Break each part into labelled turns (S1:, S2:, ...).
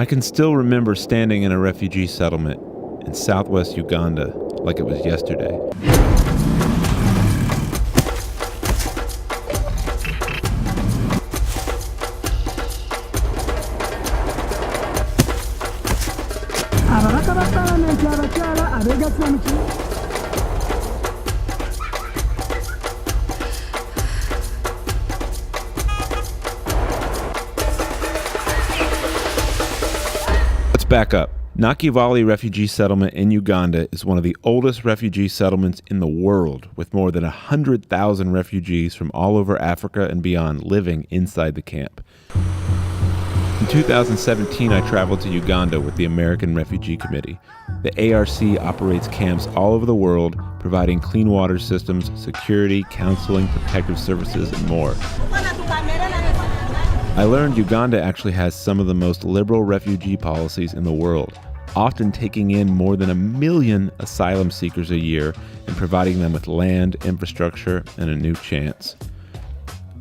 S1: I can still remember standing in a refugee settlement in southwest Uganda like it was yesterday. Let's back up. Nakivale Refugee Settlement in Uganda is one of the oldest refugee settlements in the world, with more than 100,000 refugees from all over Africa and beyond living inside the camp. In 2017, I traveled to Uganda with the American Refugee Committee. The ARC operates camps all over the world, providing clean water systems, security, counseling, protective services, and more. I learned Uganda actually has some of the most liberal refugee policies in the world, often taking in more than 1 million asylum seekers a year and providing them with land, infrastructure, and a new chance.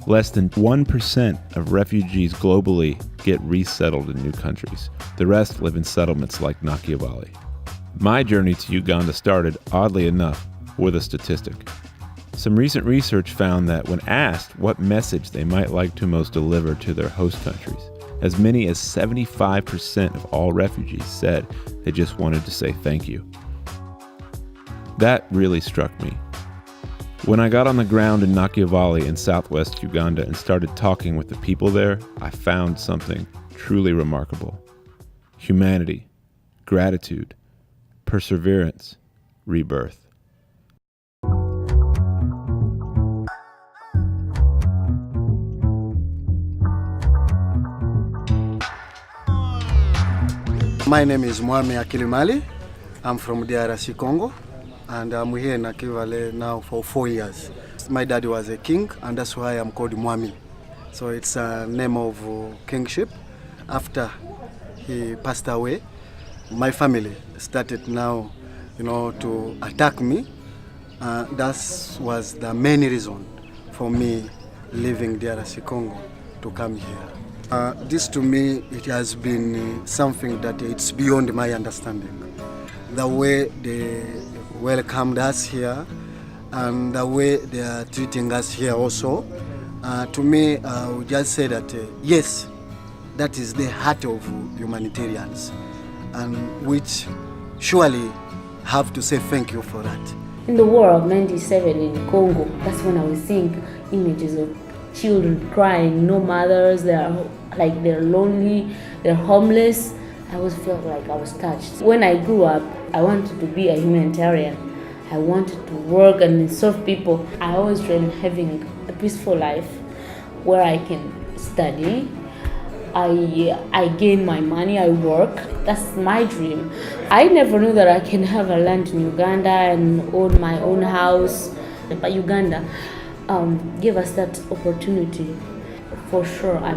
S1: Less than 1% of refugees globally get resettled in new countries. The rest live in settlements like Nakivale. My journey to Uganda started, oddly enough, with a statistic. Some recent research found that when asked what message they might like to most deliver to their host countries, as many as 75% of all refugees said they just wanted to say thank you. That really struck me. When I got on the ground in Nakivale in southwest Uganda and started talking with the people there, I found something truly remarkable. Humanity, gratitude, perseverance, rebirth.
S2: My name is Mwami Akilimali. I'm from DRC Congo, and I'm here in Nakivale now for 4 years. My daddy was a king, and that's why I'm called Mwami. So it's a name of kingship. After he passed away, my family started now, to attack me. That was the main reason for me leaving DRC Congo to come here. This to me, it has been something that it's beyond my understanding. The way they welcomed us here and the way they are treating us here also, to me, I would just say that yes, that is the heart of humanitarians, and which surely have to say thank you for that.
S3: In the war of 97 in Congo, that's when I was seeing images of children crying, no mothers, they're lonely, they're homeless. I always felt like I was touched. When I grew up, I wanted to be a humanitarian. I wanted to work and serve people. I always dreamed having a peaceful life where I can study, I gain my money, I work. That's my dream. I never knew that I can have a land in Uganda and own my own house. But Uganda gave us that opportunity. For sure, I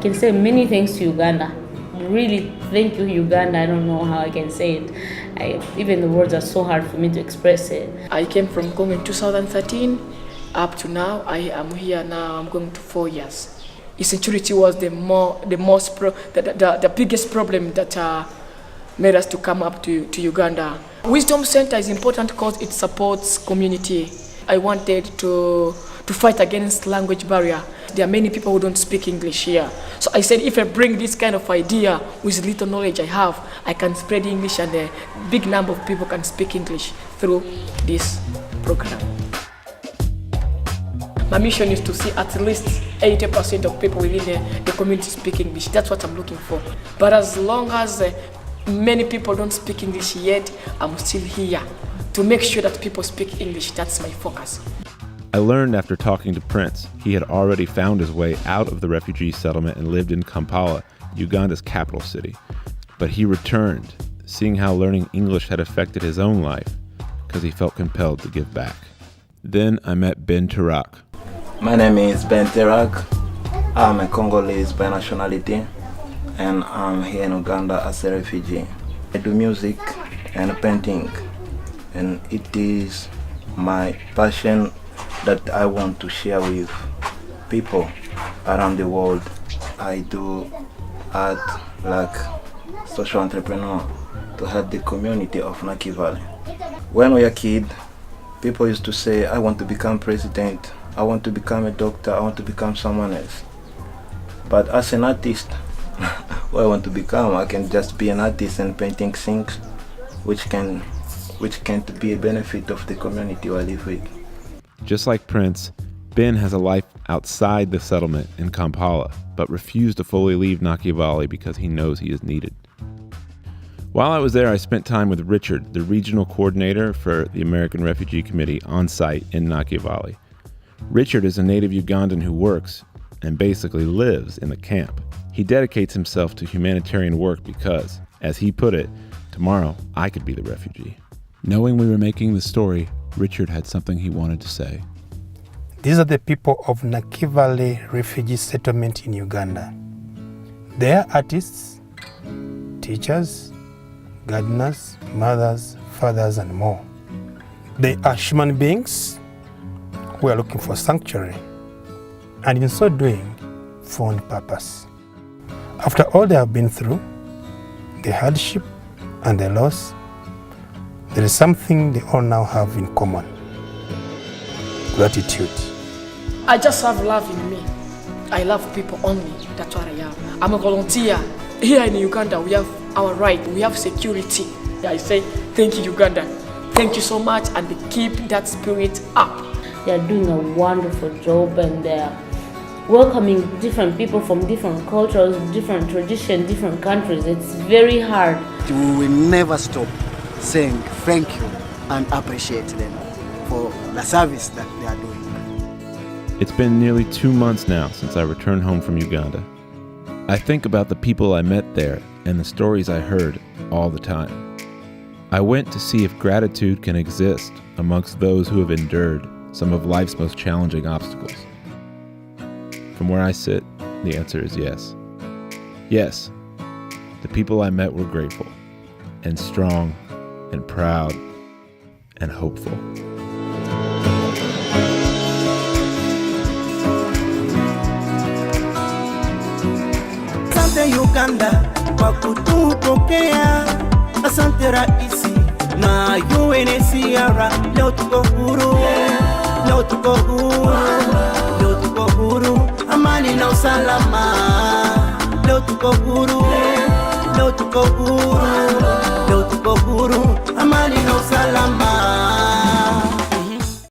S3: can say many thanks to Uganda. Really, thank you, Uganda. I don't know how I can say it. Even the words are so hard for me to express it.
S4: I came from Congo in 2013. Up to now, I am here now. I'm going to 4 years. Insecurity was the biggest problem that made us to come up to Uganda. Wisdom Center is important because it supports community. I wanted to fight against language barrier. There are many people who don't speak English here. So I said, if I bring this kind of idea with little knowledge I have, I can spread English and a big number of people can speak English through this program. My mission is to see at least 80% of people within the community speak English. That's what I'm looking for. But as long as many people don't speak English yet, I'm still here to make sure that people speak English. That's my focus.
S1: I learned after talking to Prince, he had already found his way out of the refugee settlement and lived in Kampala, Uganda's capital city. But he returned, seeing how learning English had affected his own life, because he felt compelled to give back. Then I met Ben Tarak.
S5: My name is Ben Tarak. I'm a Congolese by nationality, and I'm here in Uganda as a refugee. I do music and painting, and it is my passion that I want to share with people around the world. I do at like social entrepreneur to help the community of Nakivale. When we were a kid, people used to say, I want to become president, I want to become a doctor, I want to become someone else. But as an artist, what I want to become, I can just be an artist and painting things which can be a benefit of the community I live with.
S1: Just like Prince, Ben has a life outside the settlement in Kampala, but refused to fully leave Nakivale because he knows he is needed. While I was there, I spent time with Richard, the regional coordinator for the American Refugee Committee, on site in Nakivale. Richard is a native Ugandan who works and basically lives in the camp. He dedicates himself to humanitarian work because, as he put it, tomorrow I could be the refugee. Knowing we were making the story, Richard had something he wanted to say.
S6: These are the people of Nakivale Refugee Settlement in Uganda. They are artists, teachers, gardeners, mothers, fathers, and more. They are human beings who are looking for sanctuary, and in so doing, found purpose. After all they have been through, the hardship and the loss, there is something they all now have in common: gratitude.
S4: I just have love in me. I love people only. That's what I am. I'm a volunteer. Here in Uganda, we have our right. We have security. I say, thank you, Uganda. Thank you so much, and keep that spirit up.
S3: They are doing a wonderful job, and they are welcoming different people from different cultures, different traditions, different countries. It's very hard.
S2: We will never stop saying thank you and appreciate them for the service that they are doing.
S1: It's been nearly 2 months now since I returned home from Uganda. I think about the people I met there and the stories I heard all the time. I went to see if gratitude can exist amongst those who have endured some of life's most challenging obstacles. From where I sit, the answer is yes. Yes, the people I met were grateful and strong and proud and hopeful.
S7: Asante Uganda kwa kutupokea, asante raisi na UNHCR. Leo tuko huru, leo tuko huru, leo tuko huru, amani na usalama. Leo tuko huru, leo tuko huru.